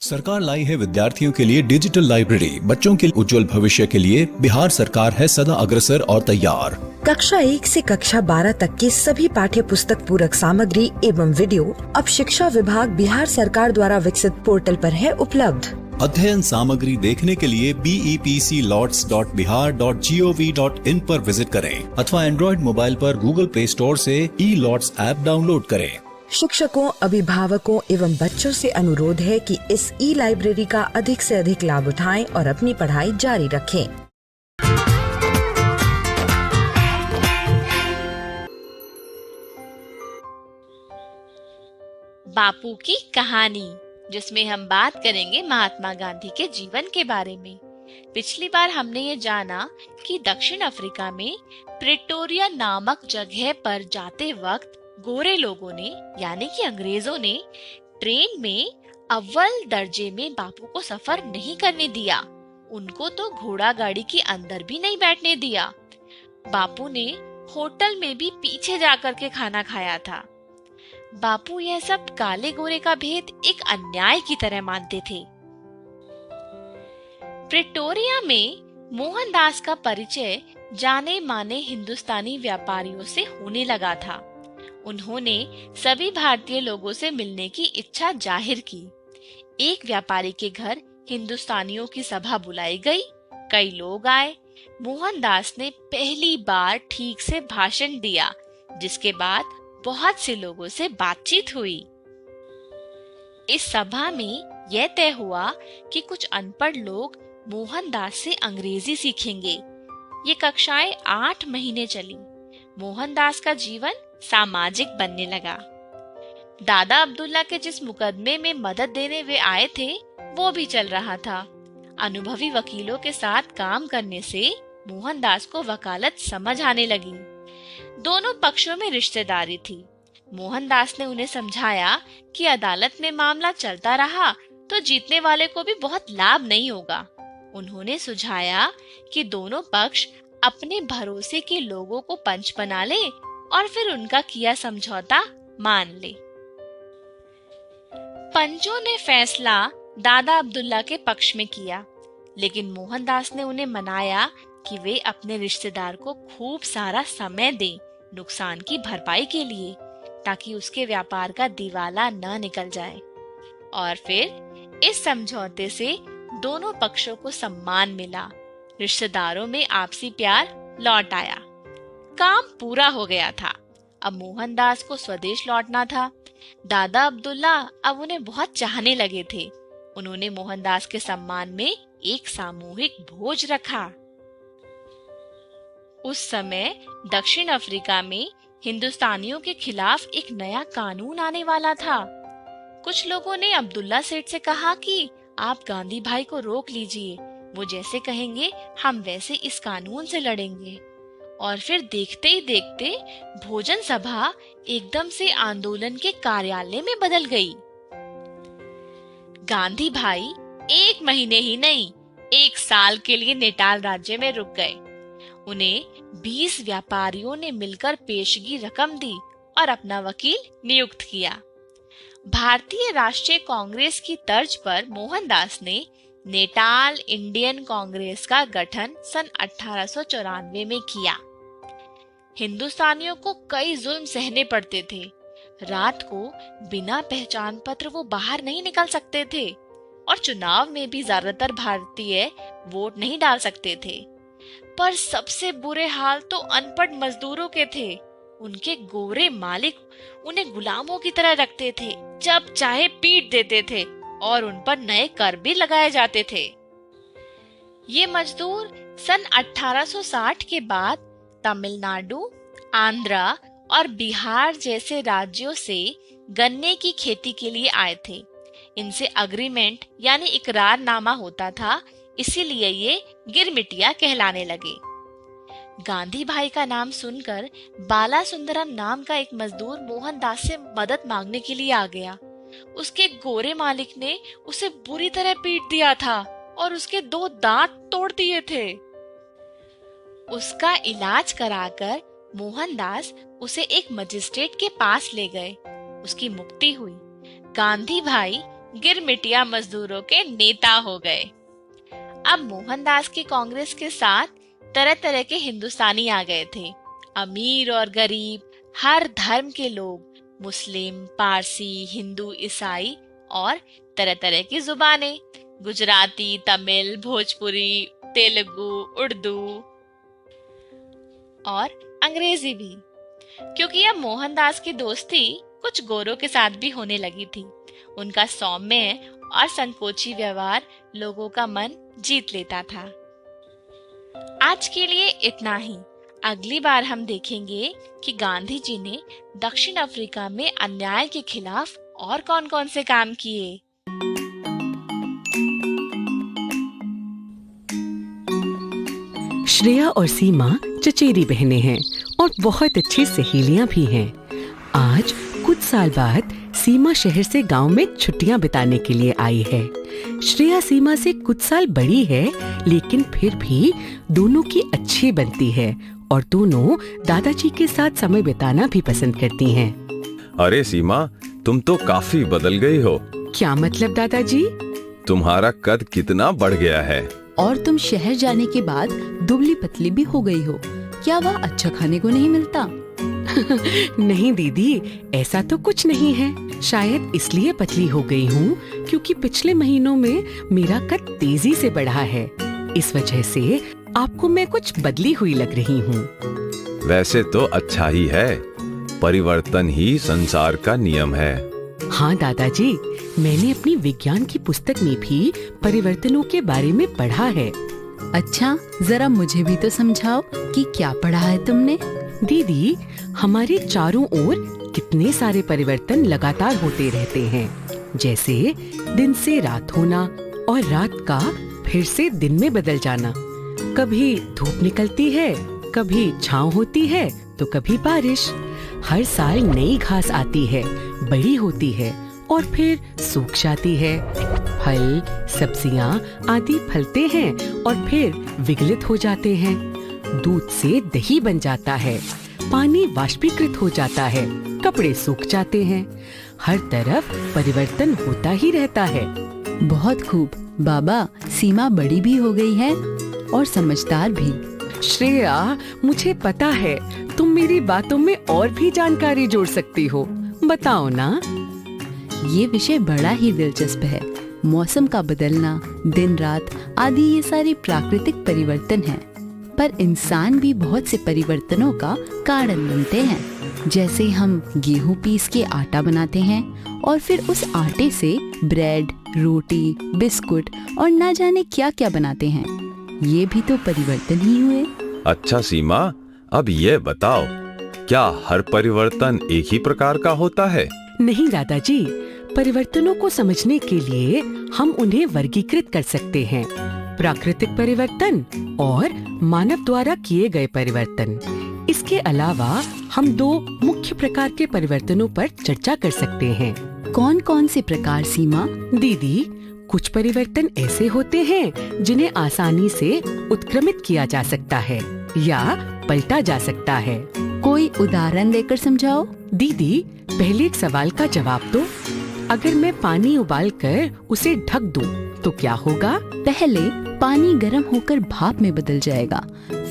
सरकार लाई है विद्यार्थियों के लिए डिजिटल लाइब्रेरी। बच्चों के उज्जवल भविष्य के लिए बिहार सरकार है सदा अग्रसर और तैयार। कक्षा 1 से कक्षा 12 तक की सभी पाठ्य पुस्तक पूरक सामग्री एवं वीडियो अब शिक्षा विभाग बिहार सरकार द्वारा विकसित पोर्टल पर है उपलब्ध। अध्ययन सामग्री देखने के लिए BEPCLOTS.bihar.gov.in पर विजिट करें अथवा एंड्रॉइड मोबाइल पर गूगल प्ले स्टोर से E-LOTS ऐप डाउनलोड करें। शिक्षकों, अभिभावकों एवं बच्चों से अनुरोध है कि इस लाइब्रेरी का अधिक से अधिक लाभ उठाएं और अपनी पढ़ाई जारी रखें। बापू की कहानी, जिसमें हम बात करेंगे महात्मा गांधी के जीवन के बारे में। पिछली बार हमने ये जाना कि दक्षिण अफ्रीका में प्रिटोरिया नामक जगह पर जाते वक्त गोरे लोगों ने यानी कि अंग्रेजों ने ट्रेन में अव्वल दर्जे में बापू को सफर नहीं करने दिया। उनको तो घोड़ा गाड़ी के अंदर भी नहीं बैठने दिया। बापू ने होटल में भी पीछे जाकर के खाना खाया था। बापू यह सब काले गोरे का भेद एक अन्याय की तरह मानते थे। प्रिटोरिया में मोहनदास का परिचय जाने माने हिंदुस्तानी व्यापारियों से होने लगा था। उन्होंने सभी भारतीय लोगों से मिलने की इच्छा जाहिर की। एक व्यापारी के घर हिंदुस्तानियों की सभा बुलाई गई। कई लोग आए। मोहनदास ने पहली बार ठीक से भाषण दिया, जिसके बाद बहुत से लोगों से बातचीत हुई। इस सभा में यह तय हुआ कि कुछ अनपढ़ लोग मोहनदास से अंग्रेजी सीखेंगे। ये कक्षाएं 8 महीने चली। मोहनदास का जीवन सामाजिक बनने लगा। दादा अब्दुल्ला के जिस मुकदमे में मदद देने वे आए थे, वो भी चल रहा था। अनुभवी वकीलों के साथ काम करने से मोहनदास को वकालत समझ आने लगी। दोनों पक्षों में रिश्तेदारी थी। मोहनदास ने उन्हें समझाया कि अदालत में मामला चलता रहा तो जीतने वाले को भी बहुत लाभ नहीं होगा। उन्होंने सुझाया कि दोनों पक्ष अपने भरोसे के लोगों को पंच बना ले और फिर उनका किया समझौता मान ले। पंचों ने फैसला दादा अब्दुल्ला के पक्ष में किया, लेकिन मोहनदास ने उन्हें मनाया कि वे अपने रिश्तेदार को खूब सारा समय दें नुकसान की भरपाई के लिए, ताकि उसके व्यापार का दिवाला न निकल जाए। और फिर इस समझौते से दोनों पक्षों को सम्मान मिला। रिश्तेदारों में आपसी प्यार लौट आया। काम पूरा हो गया था। अब मोहनदास को स्वदेश लौटना था। दादा अब्दुल्ला अब उन्हें बहुत चाहने लगे थे। उन्होंने मोहनदास के सम्मान में एक सामूहिक भोज रखा। उस समय दक्षिण अफ्रीका में हिंदुस्तानियों के खिलाफ एक नया कानून आने वाला था। कुछ लोगों ने अब्दुल्ला सेठ से कहा कि आप गांधी भाई को रोक लीजिए, वो जैसे कहेंगे हम वैसे इस कानून से लड़ेंगे। और फिर देखते ही देखते भोजन सभा एकदम से आंदोलन के कार्यालय में बदल गई। गांधी भाई 1 महीने ही नहीं, 1 साल के लिए नेटाल राज्य में रुक गए। उन्हें 20 व्यापारियों ने मिलकर पेशगी रकम दी और अपना वकील नियुक्त किया। भारतीय राष्ट्रीय कांग्रेस की तर्ज पर मोहनदास ने नेटाल इंडियन कांग्रेस का गठन सन 1894 में किया। हिंदुस्तानियों को कई जुल्म सहने पड़ते थे। रात को बिना पहचान पत्र वो बाहर नहीं निकल सकते थे और चुनाव में भी ज्यादातर भारतीय वोट नहीं डाल सकते थे। पर सबसे बुरे हाल तो अनपढ़ मजदूरों के थे। उनके गोरे मालिक उन्हें गुलामों की तरह रखते थे, जब चाहे पीट देते थे और उन पर नए कर भी लगाए जाते थे। ये मजदूर सन 1860 के बाद तमिलनाडु, आंध्रा और बिहार जैसे राज्यों से गन्ने की खेती के लिए आए थे। इनसे अग्रीमेंट यानी इकरारनामा होता था, इसीलिए ये गिरमिटिया कहलाने लगे। गांधी भाई का नाम सुनकर बाला सुंदरम नाम का एक मजदूर मोहनदास से मदद मांगने के लिए आ गया। उसके गोरे मालिक ने उसे बुरी तरह पीट दिया था और उसके 2 दांत तोड़ दिए थे। उसका इलाज कराकर मोहनदास उसे एक मजिस्ट्रेट के पास ले गए। उसकी मुक्ति हुई। गांधी भाई गिरमिटिया मजदूरों के नेता हो गए। अब मोहनदास की कांग्रेस के साथ तरह तरह के हिंदुस्तानी आ गए थे। अमीर और गरीब, हर धर्म के लोग, मुस्लिम, पारसी, हिंदू, ईसाई और तरह तरह की जुबानें, गुजराती, तमिल, भोजपुरी, तेलुगु, उर्दू और अंग्रेजी भी, क्योंकि अब मोहनदास की दोस्ती कुछ गोरों के साथ भी होने लगी थी। उनका सौम्य और संकोची व्यवहार लोगों का मन जीत लेता था। आज के लिए इतना ही। अगली बार हम देखेंगे कि गांधी जी ने दक्षिण अफ्रीका में अन्याय के खिलाफ और कौन-कौन से काम किए। श्रेया और सीमा चचेरी बहनें हैं और बहुत अच्छी सहेलियां भी हैं। आज कुछ साल बाद सीमा शहर से गांव में छुट्टियां बिताने के लिए आई है। श्रेया सीमा से कुछ साल बड़ी है, लेकिन फिर भी दोनों की अच्छी बनती है और दोनों दादाजी के साथ समय बिताना भी पसंद करती हैं। अरे सीमा, तुम तो काफी बदल गई हो। क्या मतलब दादाजी? तुम्हारा कद कितना बढ़ गया है। और तुम शहर जाने के बाद दुबली पतली भी हो गई हो। क्या वह अच्छा खाने को नहीं मिलता? नहीं दीदी, ऐसा तो कुछ नहीं है। शायद इसलिए पतली हो गई हूँ क्योंकि पिछले महीनों में मेरा कद तेजी से बढ़ा है। इस वजह से आपको मैं कुछ बदली हुई लग रही हूँ। वैसे तो अच्छा ही है, परिवर्तन ही संसार का नियम है। हाँ दादाजी, मैंने अपनी विज्ञान की पुस्तक में भी परिवर्तनों के बारे में पढ़ा है। अच्छा, जरा मुझे भी तो समझाओ कि क्या पढ़ा है तुमने? दीदी, हमारे चारों ओर कितने सारे परिवर्तन लगातार होते रहते हैं, जैसे दिन से रात होना और रात का फिर से दिन में बदल जाना। कभी धूप निकलती है, कभी छांव होती है, तो कभी बारिश। हर साल नई घास आती है, बड़ी होती है और फिर सूख जाती है। फल, सब्जियां आदि फलते हैं और फिर विगलित हो जाते हैं। दूध से दही बन जाता है, पानी वाष्पीकृत हो जाता है, कपड़े सूख जाते हैं। हर तरफ परिवर्तन होता ही रहता है। बहुत खूब बाबा, सीमा बड़ी भी हो गई है और समझदार भी। श्रेया, मुझे पता है तुम मेरी बातों में और भी जानकारी जोड़ सकती हो। बताओ ना। ये विषय बड़ा ही दिलचस्प है। मौसम का बदलना, दिन रात आदि ये सारे प्राकृतिक परिवर्तन हैं। पर इंसान भी बहुत से परिवर्तनों का कारण बनते हैं। जैसे हम गेहूं पीस के आटा बनाते हैं और फिर उस आटे से ब्रेड, रोटी, बिस्कुट और ना जाने क्या क्या बनाते हैं। ये भी तो परिवर्तन ही हुए। अच्छा सीमा, अब ये बताओ, क्या हर परिवर्तन एक ही प्रकार का होता है? नहीं दादाजी, परिवर्तनों को समझने के लिए हम उन्हें वर्गीकृत कर सकते हैं। प्राकृतिक परिवर्तन और मानव द्वारा किए गए परिवर्तन। इसके अलावा हम दो मुख्य प्रकार के परिवर्तनों पर चर्चा कर सकते हैं। कौन कौन से प्रकार सीमा? दीदी, कुछ परिवर्तन ऐसे होते हैं जिन्हें आसानी से उत्क्रमित किया जा सकता है या पलटा जा सकता है। कोई उदाहरण देकर समझाओ। दीदी, पहले एक सवाल का जवाब दो। अगर मैं पानी उबालकर उसे ढक दूं, तो क्या होगा? पहले पानी गर्म होकर भाप में बदल जाएगा,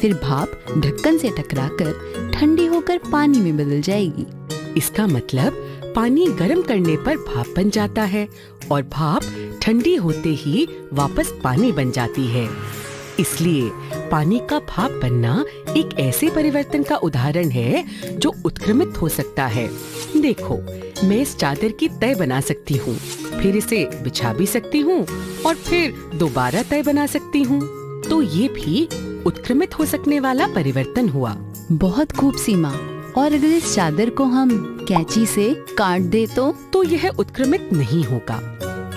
फिर भाप ढक्कन से टकराकर ठंडी होकर पानी में बदल जाएगी। इसका मतलब पानी गर्म करने पर भाप बन जाता है और भाप ठंडी होते ही वापस पानी बन जाती है। इसलिए पानी का भाप बनना एक ऐसे परिवर्तन का उदाहरण है जो उत्क्रमित हो सकता है। देखो, मैं इस चादर की तह बना सकती हूँ, फिर इसे बिछा भी सकती हूँ और फिर दोबारा तह बना सकती हूँ। तो ये भी उत्क्रमित हो सकने वाला परिवर्तन हुआ। बहुत खूब सीमा। और अगर इस चादर को हम कैंची से काट दे तो यह उत्क्रमित नहीं होगा।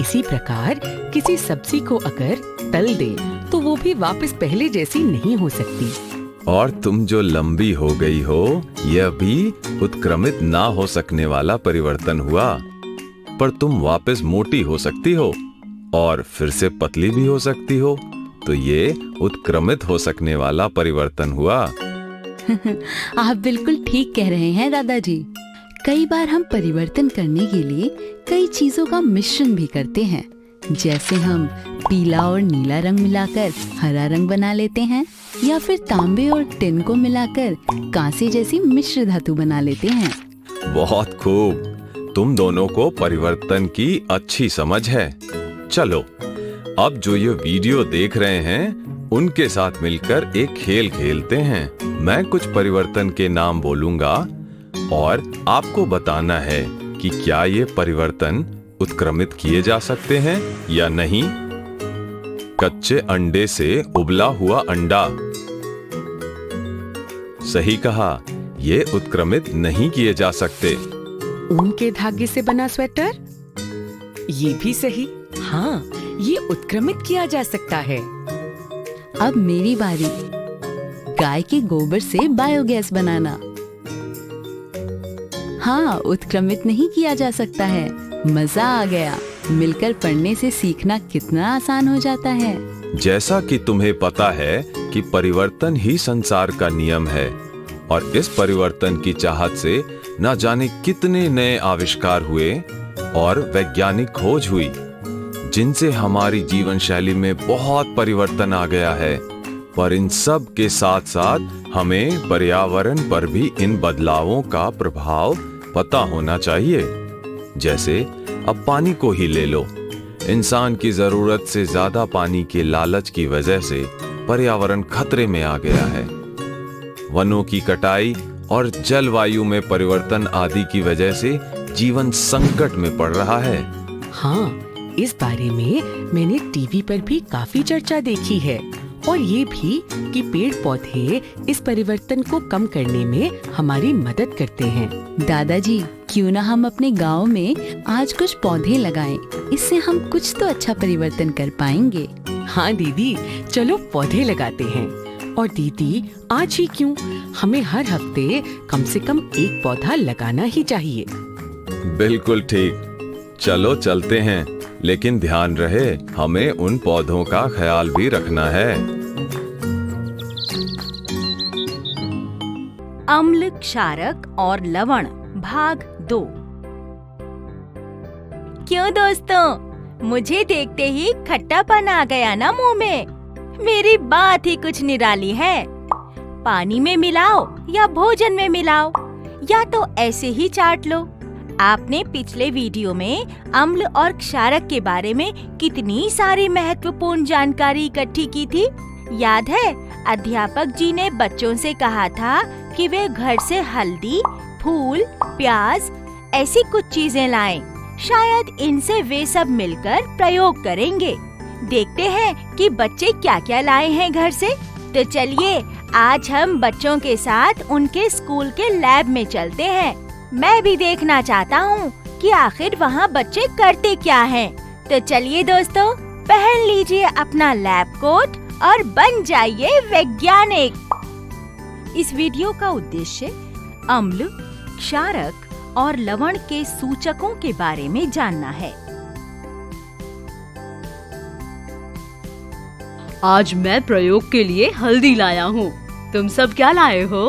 इसी प्रकार किसी सब्जी को अगर तल दे तो वो भी वापस पहले जैसी नहीं हो सकती। और तुम जो लंबी हो गई हो, यह भी उत्क्रमित ना हो सकने वाला परिवर्तन हुआ। पर तुम वापस मोटी हो सकती हो और फिर से पतली भी हो सकती हो, तो ये उत्क्रमित हो सकने वाला परिवर्तन हुआ। आप बिल्कुल ठीक कह रहे हैं दादाजी। कई बार हम परिवर्तन करने के लिए कई चीजों का मिश्रण भी करते हैं। जैसे हम पीला और नीला रंग मिलाकर हरा रंग बना लेते हैं, या फिर तांबे और टिन को मिलाकर कांसे जैसी मिश्र धातु बना लेते हैं। बहुत खूब, तुम दोनों को परिवर्तन की अच्छी समझ है। चलो, अब जो ये वीडियो देख रहे हैं उनके साथ मिलकर एक खेल खेलते हैं। मैं कुछ परिवर्तन के नाम बोलूंगा और आपको बताना है कि क्या ये परिवर्तन उत्क्रमित किए जा सकते हैं या नहीं। कच्चे अंडे से उबला हुआ अंडा। सही कहा, ये उत्क्रमित नहीं किए जा सकते। ऊन के धागे से बना स्वेटर, ये भी सही। हाँ, ये उत्क्रमित किया जा सकता है। अब मेरी बारी। गाय के गोबर से बायोगैस बनाना। हाँ, उत्क्रमित नहीं किया जा सकता है। मजा आ गया। मिलकर पढ़ने से सीखना कितना आसान हो जाता है। जैसा कि तुम्हें पता है कि परिवर्तन ही संसार का नियम है, और इस परिवर्तन की चाहत से न जाने कितने नए आविष्कार हुए और वैज्ञानिक खोज हुई, जिनसे हमारी जीवन शैली में बहुत परिवर्तन आ गया है। पर इन सब के साथ साथ हमें पर्यावरण पर भी इन बदलावों का प्रभाव पता होना चाहिए। जैसे अब पानी को ही ले लो। इंसान की जरूरत से ज्यादा पानी के लालच की वजह से पर्यावरण खतरे में आ गया है। वनों की कटाई और जलवायु में परिवर्तन आदि की वजह से जीवन संकट में पड़ रहा है। हाँ, इस बारे में मैंने टीवी पर भी काफी चर्चा देखी है, और ये भी कि पेड़ पौधे इस परिवर्तन को कम करने में हमारी मदद करते हैं। दादाजी, क्यों ना हम अपने गांव में आज कुछ पौधे लगाएं? इससे हम कुछ तो अच्छा परिवर्तन कर पाएंगे। हाँ दीदी, चलो पौधे लगाते हैं। और दीदी, आज ही क्यों, हमें हर हफ्ते कम से कम एक पौधा लगाना ही चाहिए। बिल्कुल ठीक, चलो चलते हैं। लेकिन ध्यान रहे, हमें उन पौधों का ख्याल भी रखना है। अम्ल, क्षारक और लवण भाग 2। क्यों दोस्तों, मुझे देखते ही खट्टापन आ गया ना मुंह में? मेरी बात ही कुछ निराली है। पानी में मिलाओ या भोजन में मिलाओ, या तो ऐसे ही चाट लो। आपने पिछले वीडियो में अम्ल और क्षारक के बारे में कितनी सारी महत्वपूर्ण जानकारी इकट्ठी की थी। याद है, अध्यापक जी ने बच्चों से कहा था कि वे घर से हल्दी, फूल, प्याज ऐसी कुछ चीजें लाएं। शायद इनसे वे सब मिलकर प्रयोग करेंगे। देखते हैं कि बच्चे क्या क्या लाए हैं घर से। तो चलिए, आज हम बच्चों के साथ उनके स्कूल के लैब में चलते हैं। मैं भी देखना चाहता हूँ कि आखिर वहाँ बच्चे करते क्या हैं। तो चलिए दोस्तों, पहन लीजिए अपना लैब कोट और बन जाइए वैज्ञानिक। इस वीडियो का उद्देश्य अम्ल, क्षारक और लवण के सूचकों के बारे में जानना है। आज मैं प्रयोग के लिए हल्दी लाया हूँ। तुम सब क्या लाए हो?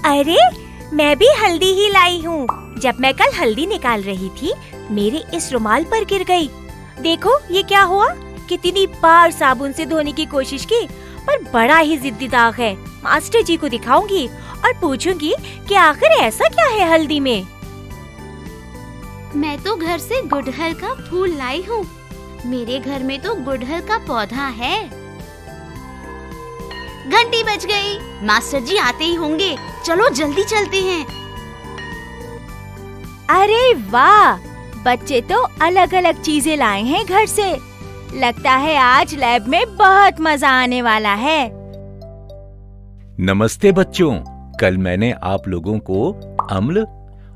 अरे, मैं भी हल्दी ही लाई हूँ। जब मैं कल हल्दी निकाल रही थी, मेरे इस रुमाल पर गिर गई। देखो ये क्या हुआ। कितनी बार साबुन से धोने की कोशिश की, पर बड़ा ही जिद्दी दाग है। मास्टर जी को दिखाऊंगी और पूछूंगी कि आखिर ऐसा क्या है हल्दी में। मैं तो घर से गुड़हल का फूल लाई हूँ। मेरे घर में तो गुड़हल का पौधा है। घंटी बज गई, मास्टर जी आते ही होंगे। चलो जल्दी चलते हैं। अरे वाह, बच्चे तो अलग अलग चीजें लाए हैं घर से। लगता है आज लैब में बहुत मजा आने वाला है। नमस्ते बच्चों, कल मैंने आप लोगों को अम्ल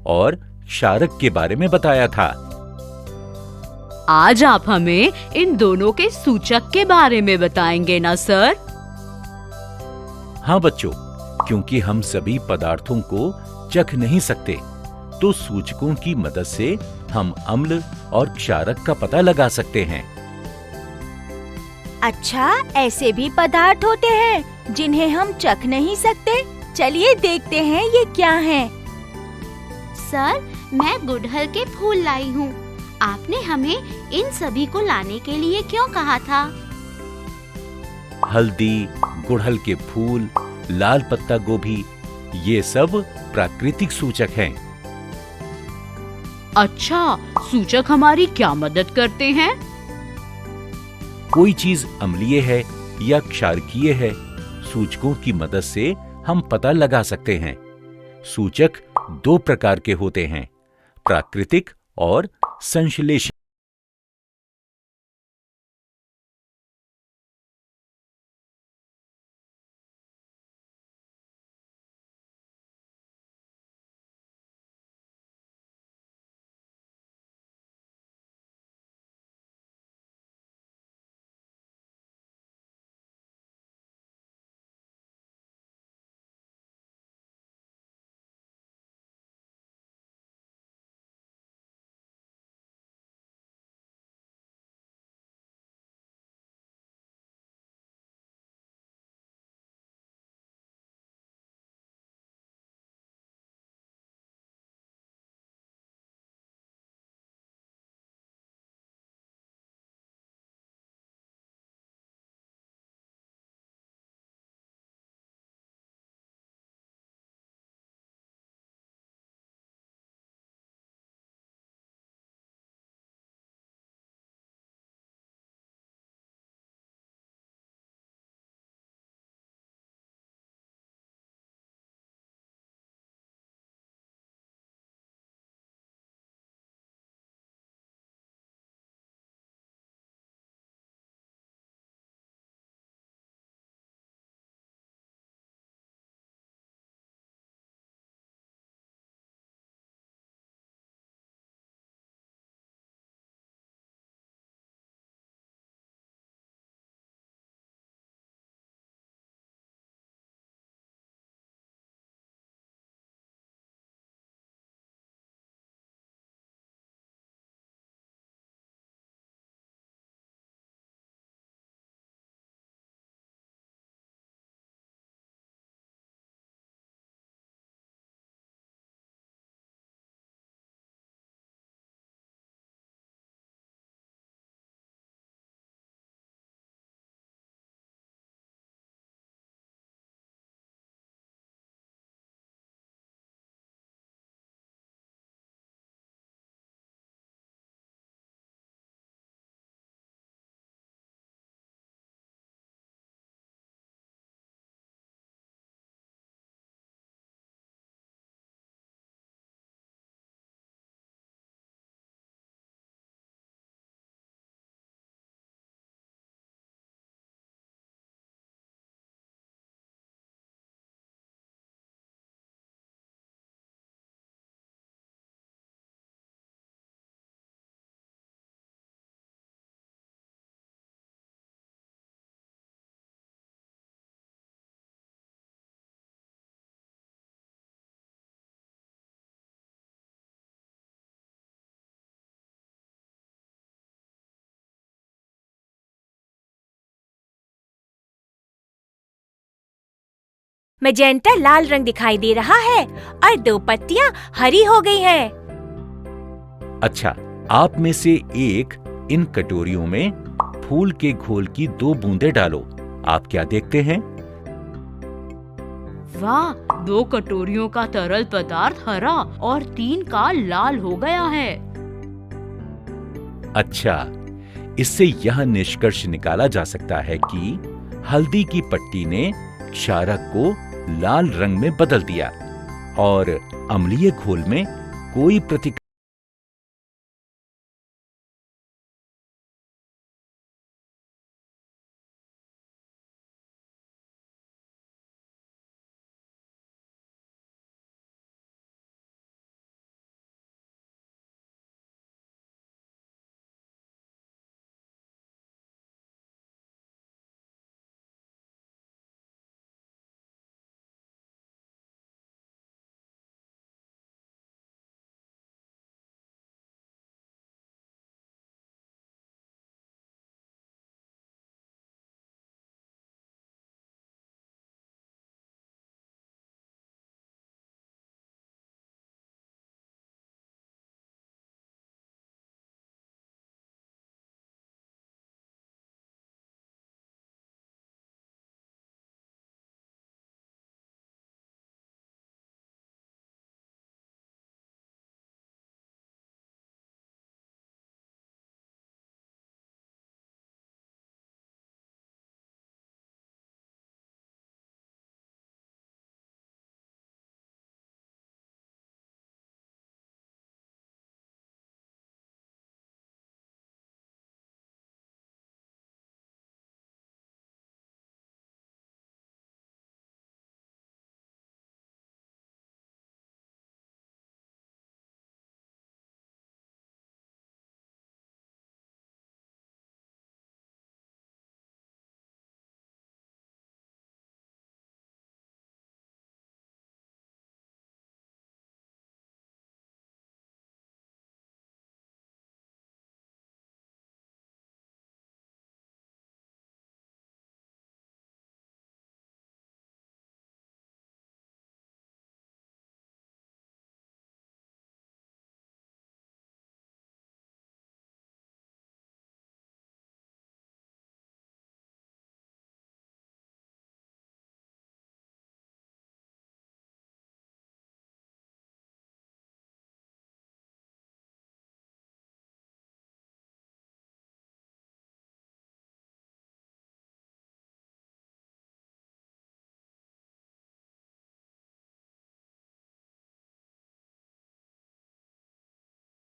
और क्षारक के बारे में बताया था। आज आप हमें इन दोनों के सूचक के बारे में बताएंगे ना सर? हाँ बच्चों, क्योंकि हम सभी पदार्थों को चख नहीं सकते, तो सूचकों की मदद से हम अम्ल और क्षारक का पता लगा सकते हैं। अच्छा, ऐसे भी पदार्थ होते हैं जिन्हें हम चख नहीं सकते। चलिए देखते हैं ये क्या हैं। सर, मैं गुड़हल के फूल लाई हूँ। आपने हमें इन सभी को लाने के लिए क्यों कहा था? हल्दी, गुड़हल के फूल, लाल पत्ता गोभी, ये सब प्राकृतिक सूचक हैं। अच्छा, सूचक हमारी क्या मदद करते हैं? कोई चीज अम्लीय है या क्षारकीय है, सूचकों की मदद से हम पता लगा सकते हैं। सूचक दो प्रकार के होते हैं, प्राकृतिक और संश्लेषित। मैजेंटा लाल रंग दिखाई दे रहा है और दो पत्तियां हरी हो गई हैं। अच्छा, आप में से एक इन कटोरियों में फूल के घोल की 2 बूंदें डालो। आप क्या देखते हैं? वाह, 2 कटोरियों का तरल पदार्थ हरा और 3 का लाल हो गया है। अच्छा, इससे यह निष्कर्ष निकाला जा सकता है कि हल्दी की पट्टी ने क्षारक को लाल रंग में बदल दिया और अम्लीय घोल में कोई प्रतिक्रिया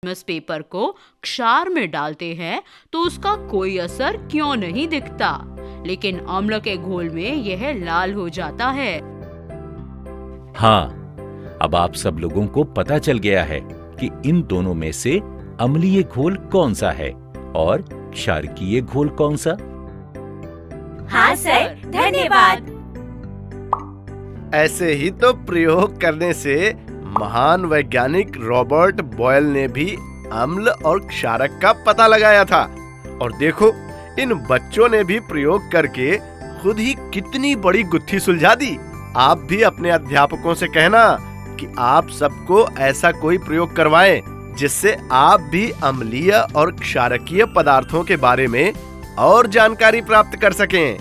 लिटमस पेपर को क्षार में डालते हैं तो उसका कोई असर क्यों नहीं दिखता, लेकिन अम्ल के घोल में यह लाल हो जाता है। हाँ, अब आप सब लोगों को पता चल गया है कि इन दोनों में से अम्लीय घोल कौन सा है और क्षारकीय घोल कौन सा। हाँ सर, धन्यवाद। ऐसे ही तो प्रयोग करने से महान वैज्ञानिक रॉबर्ट बॉयल ने भी अम्ल और क्षारक का पता लगाया था। और देखो, इन बच्चों ने भी प्रयोग करके खुद ही कितनी बड़ी गुत्थी सुलझा दी। आप भी अपने अध्यापकों से कहना कि आप सबको ऐसा कोई प्रयोग करवाएं जिससे आप भी अम्लीय और क्षारकीय पदार्थों के बारे में और जानकारी प्राप्त कर सकें।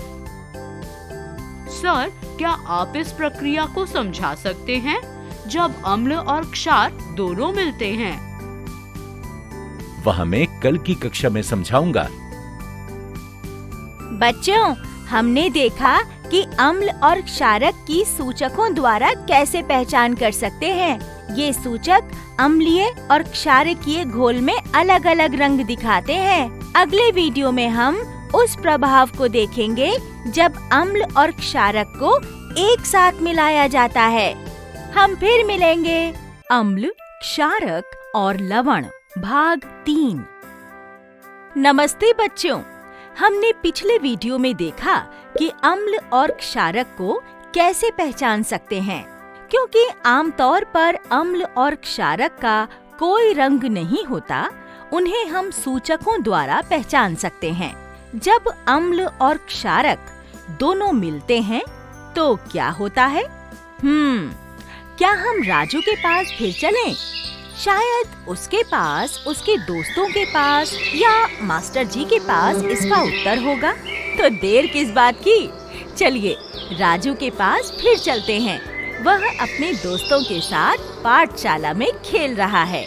सर, क्या आप इस प्रक्रिया को समझा सकते हैं जब अम्ल और क्षार दोनों मिलते हैं? वह मैं कल की कक्षा में समझाऊंगा। बच्चों, हमने देखा कि अम्ल और क्षारक की सूचकों द्वारा कैसे पहचान कर सकते हैं। ये सूचक अम्लीय और क्षारकीय घोल में अलग अलग रंग दिखाते हैं। अगले वीडियो में हम उस प्रभाव को देखेंगे जब अम्ल और क्षारक को एक साथ मिलाया जाता है। हम फिर मिलेंगे। अम्ल, क्षारक और लवण, भाग 3। नमस्ते बच्चों, हमने पिछले वीडियो में देखा कि अम्ल और क्षारक को कैसे पहचान सकते हैं, क्योंकि आमतौर पर अम्ल और क्षारक का कोई रंग नहीं होता। उन्हें हम सूचकों द्वारा पहचान सकते हैं। जब अम्ल और क्षारक दोनों मिलते हैं तो क्या होता है? क्या हम राजू के पास फिर चलें? शायद उसके पास, उसके दोस्तों के पास या मास्टर जी के पास इसका उत्तर होगा। तो देर किस बात की, चलिए राजू के पास फिर चलते हैं। वह अपने दोस्तों के साथ पाठशाला में खेल रहा है।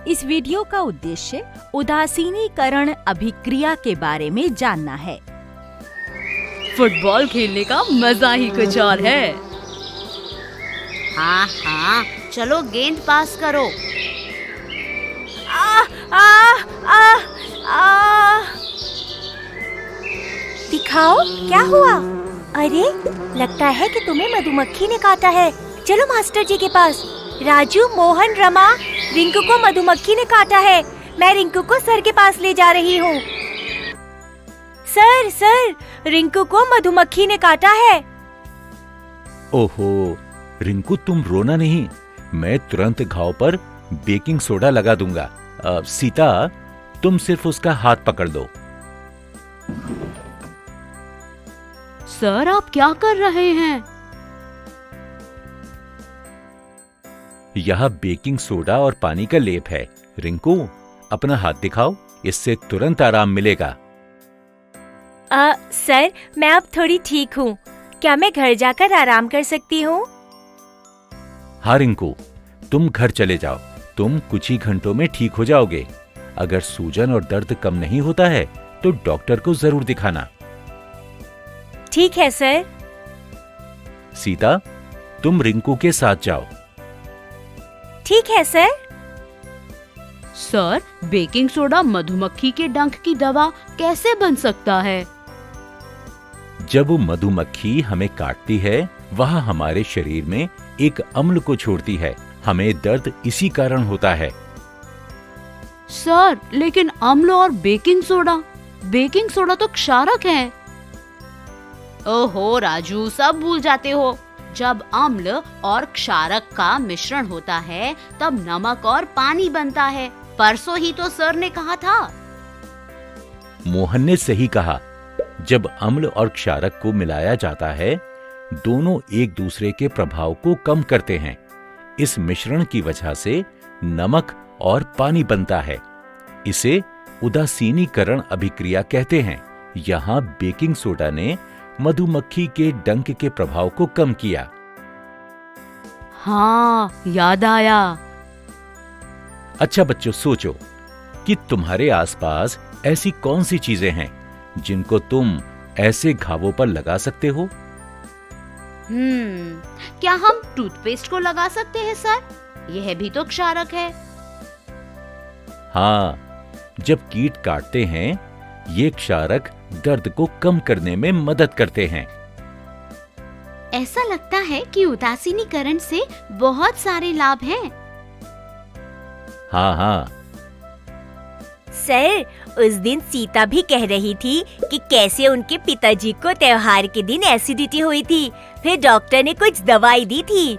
इस वीडियो का उद्देश्य उदासीनीकरण अभिक्रिया के बारे में जानना है। फुटबॉल खेलने का मजा ही कुछ और है। हाँ हाँ, चलो गेंद पास करो। आ, आ, आ, आ। दिखाओ क्या हुआ? अरे, लगता है कि तुम्हें मधुमक्खी ने काटा है। चलो मास्टर जी के पास। राजू, मोहन, रमा, रिंकू को मधुमक्खी ने काटा है। मैं रिंकू को सर के पास ले जा रही हूँ। सर, सर, रिंकू को मधुमक्खी ने काटा है। ओहो रिंकू, तुम रोना नहीं, मैं तुरंत घाव पर बेकिंग सोडा लगा दूंगा। सीता, तुम सिर्फ उसका हाथ पकड़ दो। सर, आप क्या कर रहे हैं? यह बेकिंग सोडा और पानी का लेप है। रिंकू, अपना हाथ दिखाओ, इससे तुरंत आराम मिलेगा। सर, मैं अब थोड़ी ठीक हूँ। क्या मैं घर जाकर आराम कर सकती हूँ? हाँ रिंकू, तुम घर चले जाओ। तुम कुछ ही घंटों में ठीक हो जाओगे। अगर सूजन और दर्द कम नहीं होता है तो डॉक्टर को जरूर दिखाना। ठीक है सर। सीता, तुम रिंकू के साथ जाओ। ठीक है सर। सर, बेकिंग सोडा मधुमक्खी के डंक की दवा कैसे बन सकता है? जब मधुमक्खी हमें काटती है, वह हमारे शरीर में एक अम्ल को छोड़ती है। हमें दर्द इसी कारण होता है। सर, लेकिन अम्ल और बेकिंग सोडा तो क्षारक है। ओहो राजू, सब भूल जाते हो। जब अम्ल और क्षारक का मिश्रण होता है तब नमक और पानी बनता है। परसों ही तो सर ने कहा था। मोहन ने सही कहा। जब अम्ल और क्षारक को मिलाया जाता है, दोनों एक दूसरे के प्रभाव को कम करते हैं। इस मिश्रण की वजह से नमक और पानी बनता है। इसे उदासीनीकरण अभिक्रिया कहते हैं। यहाँ बेकिंग सोडा ने मधुमक्खी के डंक के प्रभाव को कम किया। हाँ, याद आया। अच्छा बच्चों, सोचो कि तुम्हारे आसपास ऐसी कौन सी चीजें हैं जिनको तुम ऐसे घावों पर लगा सकते हो? क्या हम टूथपेस्ट को लगा सकते हैं सर? यह भी तो क्षारक है। हाँ, जब कीट काटते हैं, ये क्षारक दर्द को कम करने में मदद करते हैं। ऐसा लगता है कि उदासीनीकरण से बहुत सारे लाभ हैं। हाँ हाँ, सर, उस दिन सीता भी कह रही थी कि कैसे उनके पिताजी को त्योहार के दिन एसिडिटी हुई थी, फिर डॉक्टर ने कुछ दवाई दी थी।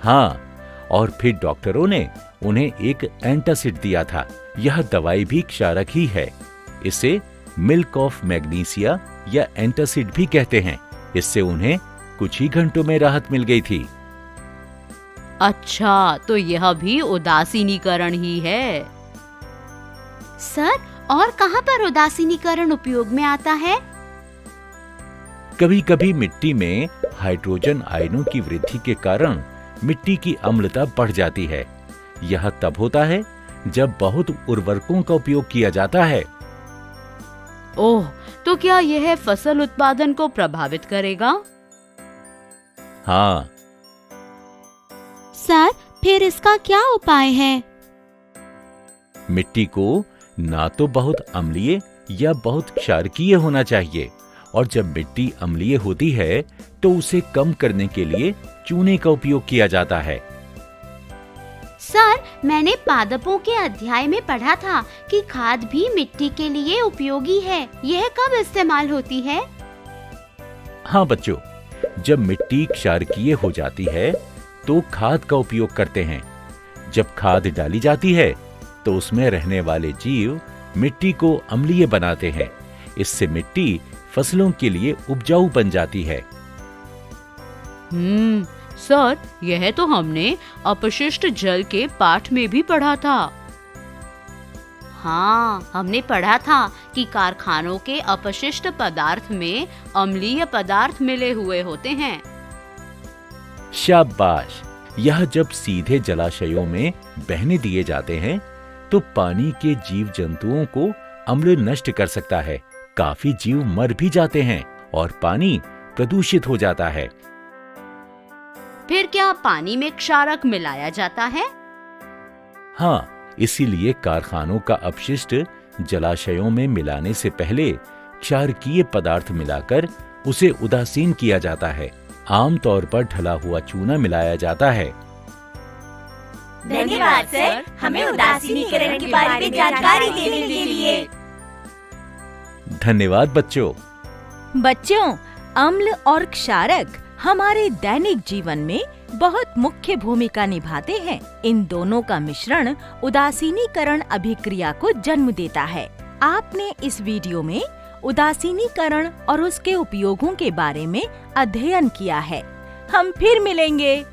हाँ, और फिर डॉक्टरों ने उन्हें एक एंटासिड दिया था। यह दवाई भी क्षारक ही है। इसे मिल्क ऑफ मैग्नीसिया या एंटासिड भी कहते हैं। इससे उन्हें कुछ ही घंटों में राहत मिल गई थी। अच्छा, तो यह भी उदासीनीकरण ही है। सर, और कहाँ पर उदासीनीकरण उपयोग में आता है? कभी कभी मिट्टी में हाइड्रोजन आयनों की वृद्धि के कारण मिट्टी की अम्लता बढ़ जाती है। यह तब होता है जब बहुत उर्वरकों का उपयोग किया जाता है। ओह, तो क्या यह फसल उत्पादन को प्रभावित करेगा? हाँ। सर, फिर इसका क्या उपाय है? मिट्टी को ना तो बहुत अम्लीय या बहुत क्षारकीय होना चाहिए, और जब मिट्टी अम्लीय होती है तो उसे कम करने के लिए चूने का उपयोग किया जाता है। सर, मैंने पादपों के अध्याय में पढ़ा था कि खाद भी मिट्टी के लिए उपयोगी है। यह कब इस्तेमाल होती है? हाँ बच्चों, जब मिट्टी क्षारकीय हो जाती है तो खाद का उपयोग करते हैं। जब खाद डाली जाती है तो उसमें रहने वाले जीव मिट्टी को अम्लीय बनाते हैं। इससे मिट्टी फसलों के लिए उपजाऊ बन जाती है। सर, यह तो हमने अपशिष्ट जल के पाठ में भी पढ़ा था। हाँ, हमने पढ़ा था कि कारखानों के अपशिष्ट पदार्थ में अम्लीय पदार्थ मिले हुए होते हैं। शाबाश! यह जब सीधे जलाशयों में बहने दिए जाते हैं तो पानी के जीव जंतुओं को अम्ल नष्ट कर सकता है। काफी जीव मर भी जाते हैं और पानी प्रदूषित हो जाता है। फिर क्या पानी में क्षारक मिलाया जाता है? हाँ, इसीलिए कारखानों का अपशिष्ट जलाशयों में मिलाने से पहले क्षारकीय पदार्थ मिलाकर उसे उदासीन किया जाता है। आमतौर पर ढला हुआ चूना मिलाया जाता है। धन्यवाद सर, हमें उदासीनीकरण के बारे में जानकारी देने के लिए। धन्यवाद बच्चों। बच्चों, अम्ल और क्षारक हमारे दैनिक जीवन में बहुत मुख्य भूमिका निभाते हैं। इन दोनों का मिश्रण उदासीनीकरण अभिक्रिया को जन्म देता है। आपने इस वीडियो में उदासीनीकरण और उसके उपयोगों के बारे में अध्ययन किया है। हम फिर मिलेंगे।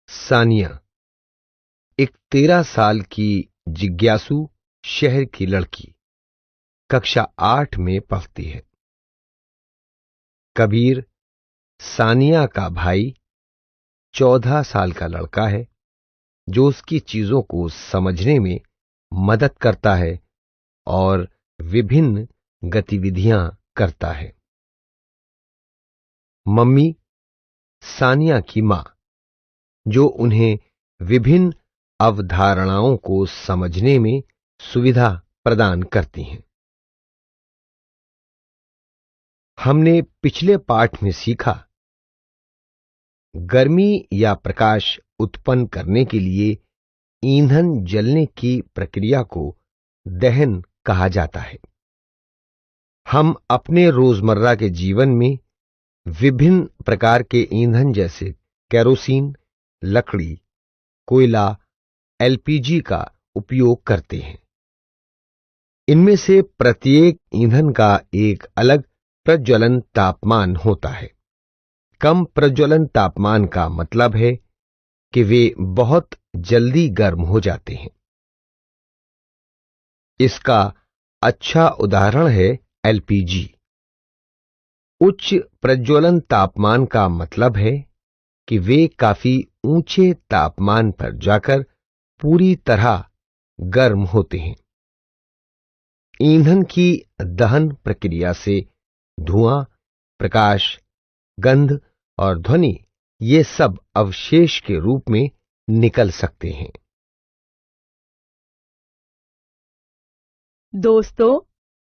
सानिया, एक 13 साल की जिज्ञासु शहर की लड़की। कक्षा 8 में पढ़ती है। कबीर सानिया का भाई 14 साल का लड़का है जो उसकी चीजों को समझने में मदद करता है और विभिन्न गतिविधियां करता है। मम्मी सानिया की मां, जो उन्हें विभिन्न अवधारणाओं को समझने में सुविधा प्रदान करती हैं। हमने पिछले पाठ में सीखा, गर्मी या प्रकाश उत्पन्न करने के लिए ईंधन जलने की प्रक्रिया को दहन कहा जाता है। हम अपने रोजमर्रा के जीवन में विभिन्न प्रकार के ईंधन जैसे केरोसिन, लकड़ी, कोयला, एलपीजी का उपयोग करते हैं। इनमें से प्रत्येक ईंधन का एक अलग प्रज्वलन तापमान होता है। कम प्रज्वलन तापमान का मतलब है कि वे बहुत जल्दी गर्म हो जाते हैं। इसका अच्छा उदाहरण है एलपीजी। उच्च प्रज्वलन तापमान का मतलब है कि वे काफी ऊंचे तापमान पर जाकर पूरी तरह गर्म होते हैं। ईंधन की दहन प्रक्रिया से धुआं, प्रकाश, गंध और ध्वनि ये सब अवशेष के रूप में निकल सकते हैं। दोस्तों,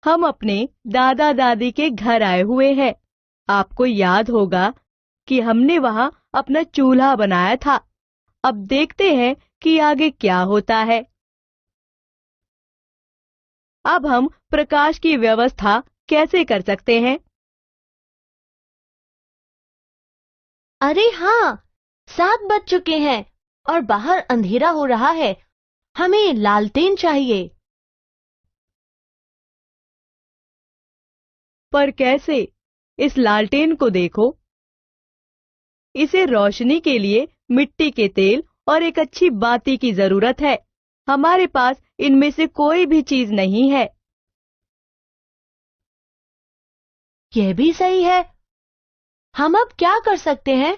हम अपने दादा दादी के घर आए हुए हैं। आपको याद होगा कि हमने वहां अपना चूल्हा बनाया था। अब देखते हैं कि आगे क्या होता है। अब हम प्रकाश की व्यवस्था कैसे कर सकते हैं? अरे हाँ, 7 बज चुके हैं और बाहर अंधेरा हो रहा है। हमें लालटेन चाहिए। पर कैसे? इस लालटेन को देखो। इसे रोशनी के लिए मिट्टी के तेल और एक अच्छी बाती की जरूरत है। हमारे पास इनमें से कोई भी चीज नहीं है। यह भी सही है। हम अब क्या कर सकते हैं?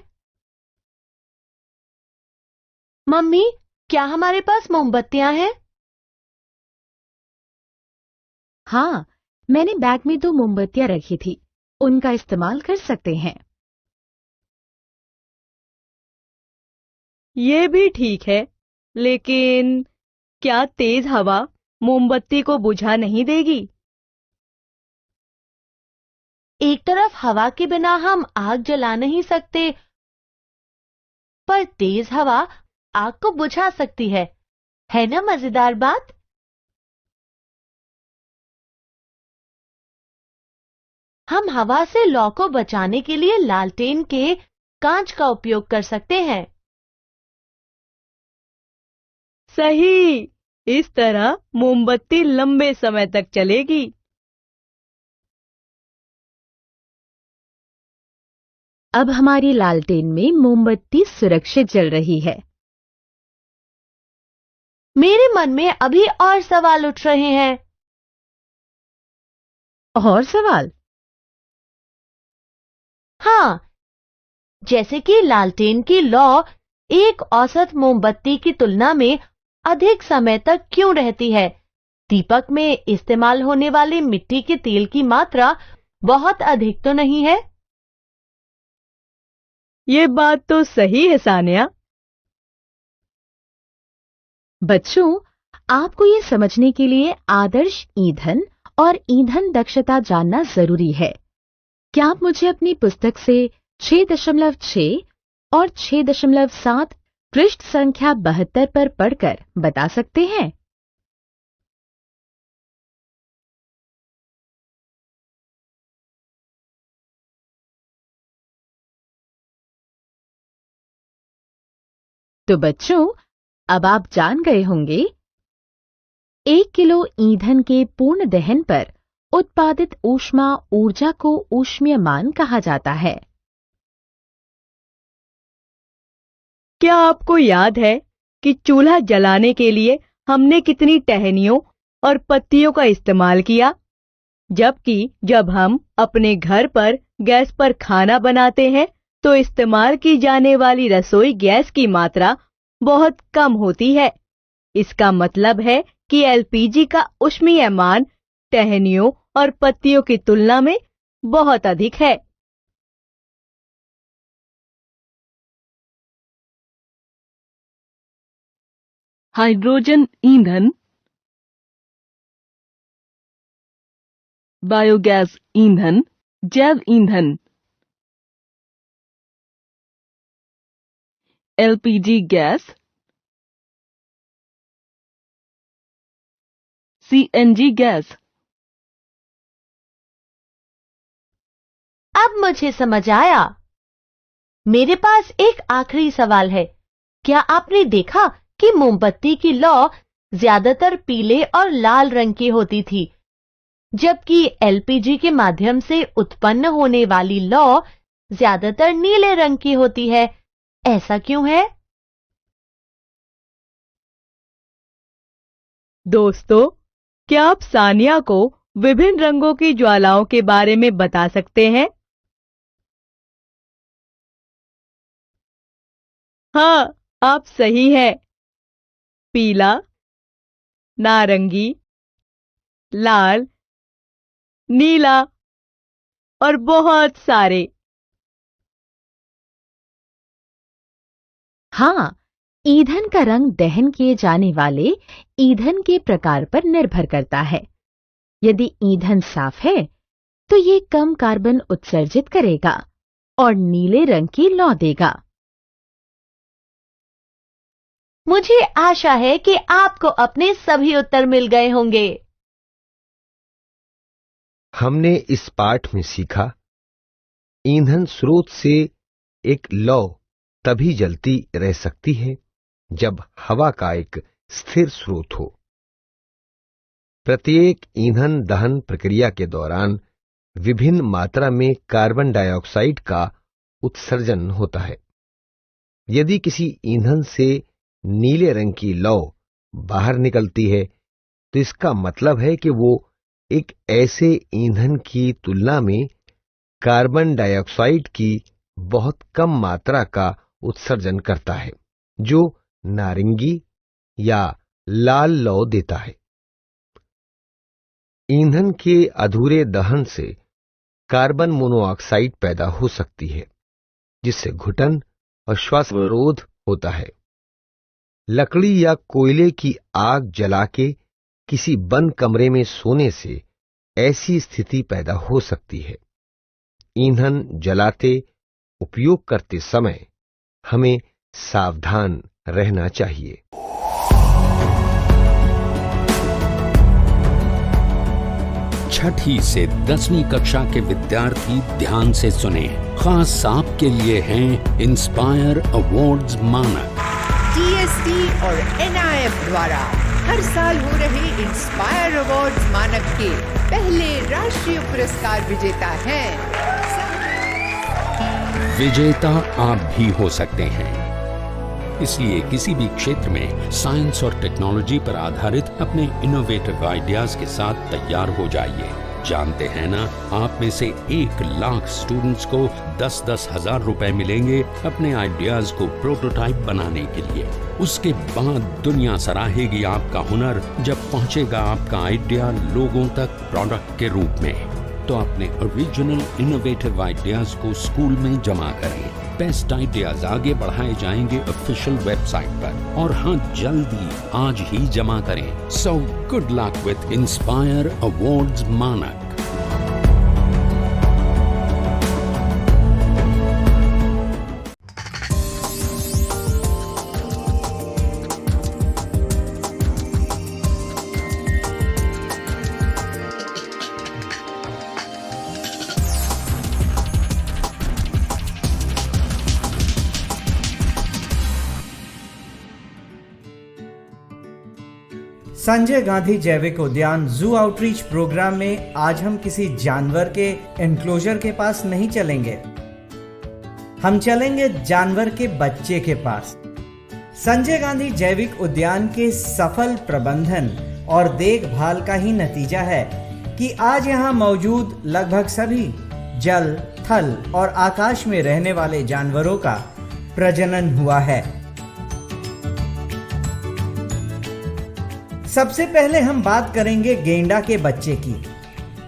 मम्मी, क्या हमारे पास मोमबत्तियां हैं? हाँ, मैंने बैग में 2 मोमबत्तियां रखी थी। उनका इस्तेमाल कर सकते हैं। ये भी ठीक है, लेकिन क्या तेज हवा मोमबत्ती को बुझा नहीं देगी? एक तरफ हवा के बिना हम आग जला नहीं सकते, पर तेज हवा आग को बुझा सकती है ना मजेदार बात? हम हवा से लौ को बचाने के लिए लालटेन के कांच का उपयोग कर सकते हैं। सही। इस तरह मोमबत्ती लंबे समय तक चलेगी। अब हमारी लालटेन में मोमबत्ती सुरक्षित जल रही है। मेरे मन में अभी और सवाल उठ रहे हैं। और सवाल? हाँ, जैसे कि लालटेन की लौ एक औसत मोमबत्ती की तुलना में अधिक समय तक क्यों रहती है? दीपक में इस्तेमाल होने वाले मिट्टी के तेल की मात्रा बहुत अधिक तो नहीं है? ये बात तो सही है सानिया। बच्चों, आपको ये समझने के लिए आदर्श ईंधन और ईंधन दक्षता जानना जरूरी है। क्या आप मुझे अपनी पुस्तक से 6.6 और 6.7 पृष्ठ संख्या 72 पर पढ़कर बता सकते हैं? तो बच्चों, अब आप जान गए होंगे 1 किलो ईंधन के पूर्ण दहन पर उत्पादित ऊष्मा ऊर्जा को ऊष्मीयमान कहा जाता है। क्या आपको याद है कि चूल्हा जलाने के लिए हमने कितनी टहनियों और पत्तियों का इस्तेमाल किया? जबकि जब हम अपने घर पर गैस पर खाना बनाते हैं तो इस्तेमाल की जाने वाली रसोई गैस की मात्रा बहुत कम होती है। इसका मतलब है कि एलपीजी का ऊष्मीय मान टहनियों और पत्तियों की तुलना में बहुत अधिक है। हाइड्रोजन ईंधन, बायोगैस ईंधन, जैव ईंधन, एलपीजी गैस, सीएनजी गैस। अब मुझे समझ आया। मेरे पास एक आखिरी सवाल है। क्या आपने देखा कि मोमबत्ती की लौ ज्यादातर पीले और लाल रंग की होती थी, जबकि एलपीजी के माध्यम से उत्पन्न होने वाली लौ ज्यादातर नीले रंग की होती है? ऐसा क्यों है? दोस्तों, क्या आप सानिया को विभिन्न रंगों की ज्वालाओं के बारे में बता सकते हैं? हाँ, आप सही हैं। पीला, नारंगी, लाल, नीला और बहुत सारे। हाँ, ईंधन का रंग दहन किए जाने वाले ईंधन के प्रकार पर निर्भर करता है। यदि ईंधन साफ है तो ये कम कार्बन उत्सर्जित करेगा और नीले रंग की लौ देगा। मुझे आशा है कि आपको अपने सभी उत्तर मिल गए होंगे। हमने इस पाठ में सीखा, ईंधन स्रोत से एक लौ तभी जलती रह सकती है जब हवा का एक स्थिर स्रोत हो। प्रत्येक ईंधन दहन प्रक्रिया के दौरान विभिन्न मात्रा में कार्बन डाइऑक्साइड का उत्सर्जन होता है। यदि किसी ईंधन से नीले रंग की लौ बाहर निकलती है तो इसका मतलब है कि वो एक ऐसे ईंधन की तुलना में कार्बन डाइऑक्साइड की बहुत कम मात्रा का उत्सर्जन करता है, जो नारंगी या लाल लौ देता है। ईंधन के अधूरे दहन से कार्बन मोनोऑक्साइड पैदा हो सकती है, जिससे घुटन और श्वास अवरोध होता है। लकड़ी या कोयले की आग जला के किसी बंद कमरे में सोने से ऐसी स्थिति पैदा हो सकती है। ईंधन जलाते उपयोग करते समय हमें सावधान रहना चाहिए। छठी से 10वीं कक्षा के विद्यार्थी ध्यान से सुने। खास आपके लिए हैं इंस्पायर अवार्ड्स मानक। TST और NIF द्वारा हर साल हो रहे इंस्पायर अवार्ड्स मानक के पहले राष्ट्रीय पुरस्कार विजेता हैं। विजेता आप भी हो सकते हैं। इसलिए किसी भी क्षेत्र में साइंस और टेक्नोलॉजी पर आधारित अपने इनोवेटिव आइडियाज के साथ तैयार हो जाइए। जानते हैं ना, आप में से 1 लाख स्टूडेंट्स को 10-10 हजार रुपए मिलेंगे अपने आइडियाज को प्रोटोटाइप बनाने के लिए। उसके बाद दुनिया सराहेगी आपका हुनर जब पहुंचेगा आपका आइडिया लोगों तक प्रोडक्ट के रूप में। तो अपने ओरिजिनल इनोवेटिव आइडियाज को स्कूल में जमा करें। बेस्ट आइडियाज आगे बढ़ाए जाएंगे ऑफिशियल वेबसाइट पर, और हाँ, जल्दी आज ही जमा करें। So good luck with inspire awards मानक। संजय गांधी जैविक उद्यान जू आउटरीच प्रोग्राम में आज हम किसी जानवर के एनक्लोजर के पास नहीं चलेंगे, हम चलेंगे जानवर के बच्चे के पास। संजय गांधी जैविक उद्यान के सफल प्रबंधन और देखभाल का ही नतीजा है कि आज यहाँ मौजूद लगभग सभी जल, थल और आकाश में रहने वाले जानवरों का प्रजनन हुआ है। सबसे पहले हम बात करेंगे गेंडा के बच्चे की।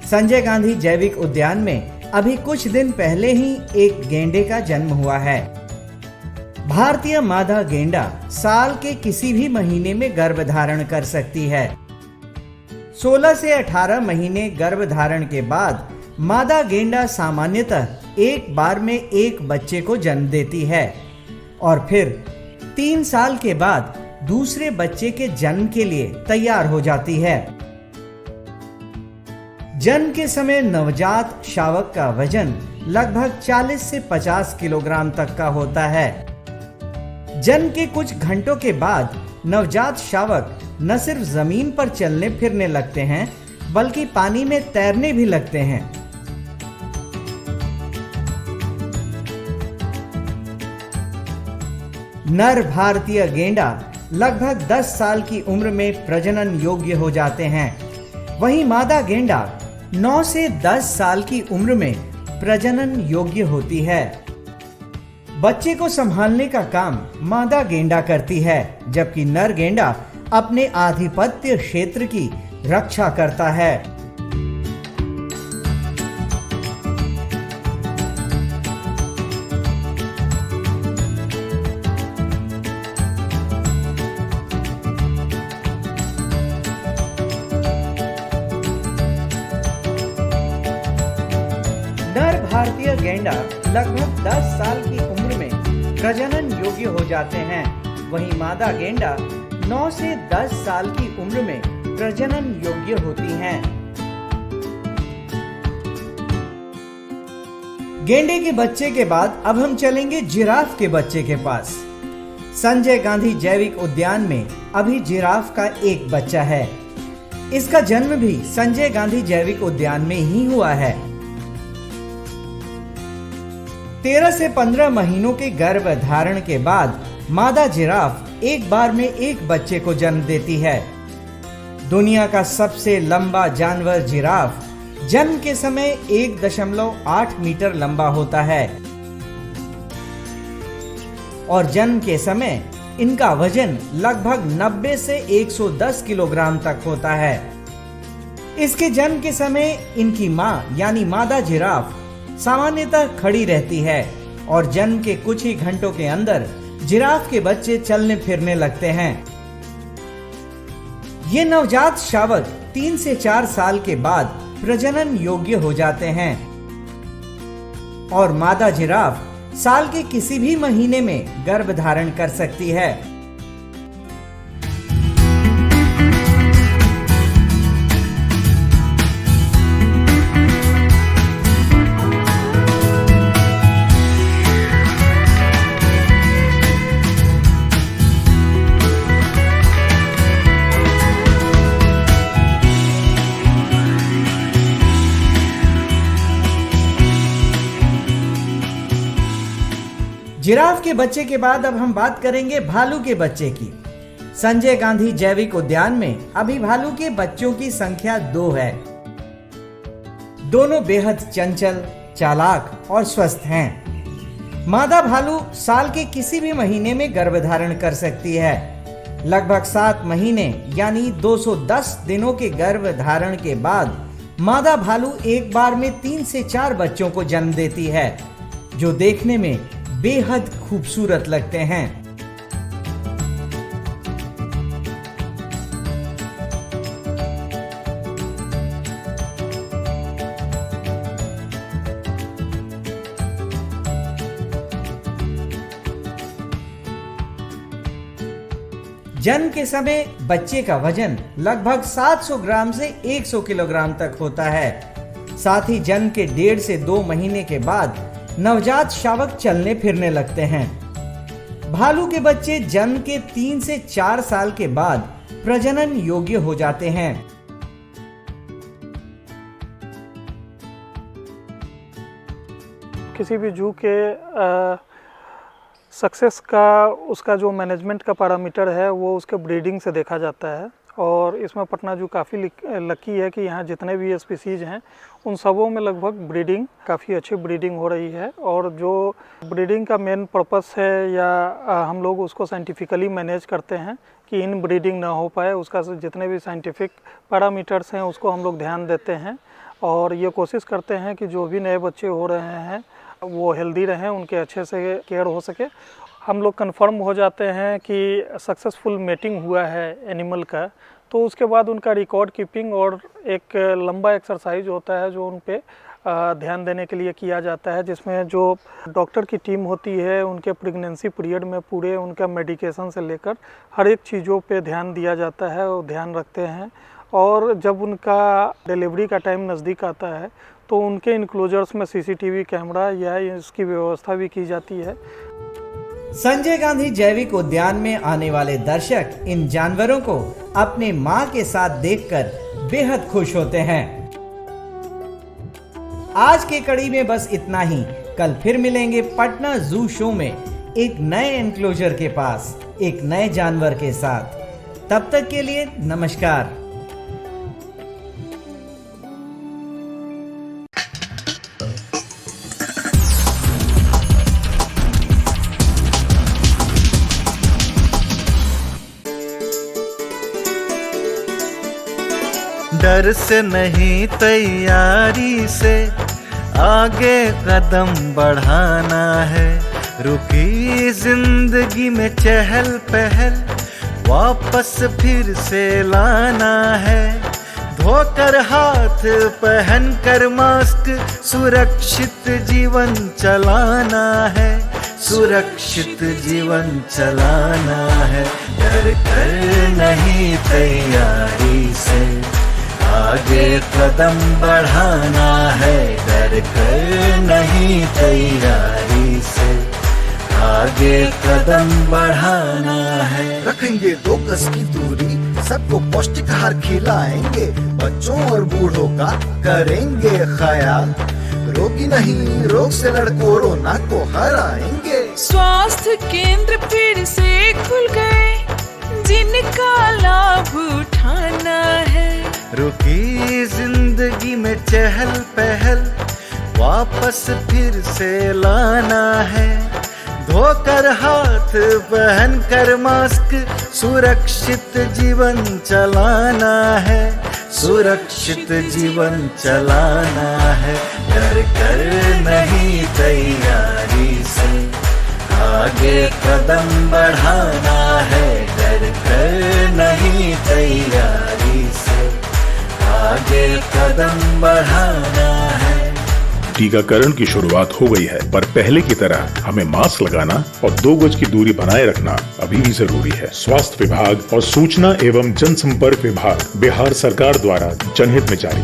संजय गांधी जैविक उद्यान में अभी कुछ दिन पहले ही एक गेंडे का जन्म हुआ है। भारतीय मादा गेंडा साल के किसी भी महीने में गर्भधारण कर सकती है। 16 से 18 महीने गर्भधारण के बाद मादा गेंडा सामान्यतः एक बार में एक बच्चे को जन्म देती है और फिर 3 साल के बाद दूसरे बच्चे के जन्म के लिए तैयार हो जाती है। जन्म के समय नवजात शावक का वजन लगभग 40 से 50 किलोग्राम तक का होता है। जन्म के कुछ घंटों के बाद नवजात शावक न सिर्फ जमीन पर चलने फिरने लगते हैं बल्कि पानी में तैरने भी लगते हैं। नर भारतीय गेंडा लगभग 10 साल की उम्र में प्रजनन योग्य हो जाते हैं। वहीं मादा गेंडा 9 से 10 साल की उम्र में प्रजनन योग्य होती है। बच्चे को संभालने का काम मादा गेंडा करती है, जबकि नर गेंडा अपने आधिपत्य क्षेत्र की रक्षा करता है। नर भारतीय गेंडा लगभग 10 साल की उम्र में प्रजनन योग्य हो जाते हैं। वहीं मादा गेंडा 9 से 10 साल की उम्र में प्रजनन योग्य होती हैं। गेंडे के बच्चे के बाद अब हम चलेंगे जिराफ के बच्चे के पास। संजय गांधी जैविक उद्यान में अभी जिराफ का एक बच्चा है। इसका जन्म भी संजय गांधी जैविक उद्यान में ही हुआ है। 13 से 15 महीनों के गर्भधारण के बाद मादा जिराफ एक बार में एक बच्चे को जन्म देती है। दुनिया का सबसे लंबा जानवर जिराफ जन्म के समय 1.8 मीटर लंबा होता है और जन्म के समय इनका वजन लगभग 90 से 110 किलोग्राम तक होता है। इसके जन्म के समय इनकी मां यानी मादा जिराफ सामान्यतः खड़ी रहती है और जन्म के कुछ ही घंटों के अंदर जिराफ के बच्चे चलने फिरने लगते हैं। ये नवजात शावक 3 से 4 साल के बाद प्रजनन योग्य हो जाते हैं और मादा जिराफ साल के किसी भी महीने में गर्भधारण कर सकती है। जिराफ के बच्चे के बाद अब हम बात करेंगे भालू के बच्चे की। संजय गांधी जैविक उद्यान में अभी भालू के बच्चों की संख्या 2 है। दोनों बेहद चंचल, चालाक और स्वस्थ हैं। मादा भालू साल के किसी भी महीने में गर्भधारण कर सकती है। लगभग 7 महीने यानी 210 दिनों के गर्भधारण के बाद मादा भालू एक बार में 3 से 4 बच्चों को जन्म देती है, जो देखने में बेहद खूबसूरत लगते हैं। जन्म के समय बच्चे का वजन लगभग 700 ग्राम से 100 किलोग्राम तक होता है। साथ ही जन्म के 1.5 से 2 महीने के बाद नवजात शावक चलने फिरने लगते हैं। भालू के बच्चे जन्म के 3 से 4 साल के बाद प्रजनन योग्य हो जाते हैं। किसी भी जू के सक्सेस का उसका जो मैनेजमेंट का पैरामीटर है वो उसके ब्रीडिंग से देखा जाता है और इसमें पटना जू काफ़ी लकी है कि यहाँ जितने भी स्पीसीज हैं उन सबों में लगभग ब्रीडिंग काफ़ी अच्छी ब्रीडिंग हो रही है। और जो ब्रीडिंग का मेन पर्पस है या हम लोग उसको साइंटिफिकली मैनेज करते हैं कि इन ब्रीडिंग ना हो पाए, उसका जितने भी साइंटिफिक पैरामीटर्स हैं उसको हम लोग ध्यान देते हैं और ये कोशिश करते हैं कि जो भी नए बच्चे हो रहे हैं वो हेल्दी रहें, उनके अच्छे से केयर हो सके। हम लोग कंफर्म हो जाते हैं कि सक्सेसफुल मेटिंग हुआ है एनिमल का, तो उसके बाद उनका रिकॉर्ड कीपिंग और एक लंबा एक्सरसाइज होता है जो उन पे ध्यान देने के लिए किया जाता है, जिसमें जो डॉक्टर की टीम होती है उनके प्रेगनेंसी पीरियड में पूरे उनका मेडिकेशन से लेकर हर एक चीज़ों पे ध्यान दिया जाता है और ध्यान रखते हैं। और जब उनका डिलीवरी का टाइम नज़दीक आता है तो उनके इनक्लोजर्स में सीसीटीवी कैमरा या इसकी व्यवस्था भी की जाती है। संजय गांधी जैविक उद्यान में आने वाले दर्शक इन जानवरों को अपने मां के साथ देखकर बेहद खुश होते हैं। आज की कड़ी में बस इतना ही। कल फिर मिलेंगे पटना जू शो में एक नए एनक्लोजर के पास एक नए जानवर के साथ। तब तक के लिए नमस्कार। डर से नहीं तैयारी से आगे कदम बढ़ाना है। रुकी जिंदगी में चहल पहल वापस फिर से लाना है। धोकर हाथ पहन कर मास्क सुरक्षित जीवन चलाना है। सुरक्षित जीवन चलाना है। डर कर नहीं तैयारी से आगे कदम बढ़ाना है। डर कर नहीं तैयारी से आगे कदम बढ़ाना है। रखेंगे 2 गज की दूरी, सबको पौष्टिक आहार खिलाएंगे, बच्चों और बूढ़ों का करेंगे ख्याल। रोगी नहीं रोग से लड़ कोरोना को हराएंगे। स्वास्थ्य केंद्र फिर से खुल गए जिनका लाभ उठाना है। रुकी जिंदगी में चहल पहल वापस फिर से लाना है। धोकर हाथ पहन कर मास्क सुरक्षित जीवन चलाना है। सुरक्षित जीवन चलाना है। डर कर नहीं तैयारी से आगे कदम बढ़ाना है। डर कर नहीं तैयारी से आगे कदम बढ़ाना है। टीकाकरण की शुरुआत हो गई है, पर पहले की तरह हमें मास्क लगाना और 2 गज की दूरी बनाए रखना अभी भी जरूरी है। स्वास्थ्य विभाग और सूचना एवं जनसंपर्क विभाग बिहार सरकार द्वारा जनहित में जारी।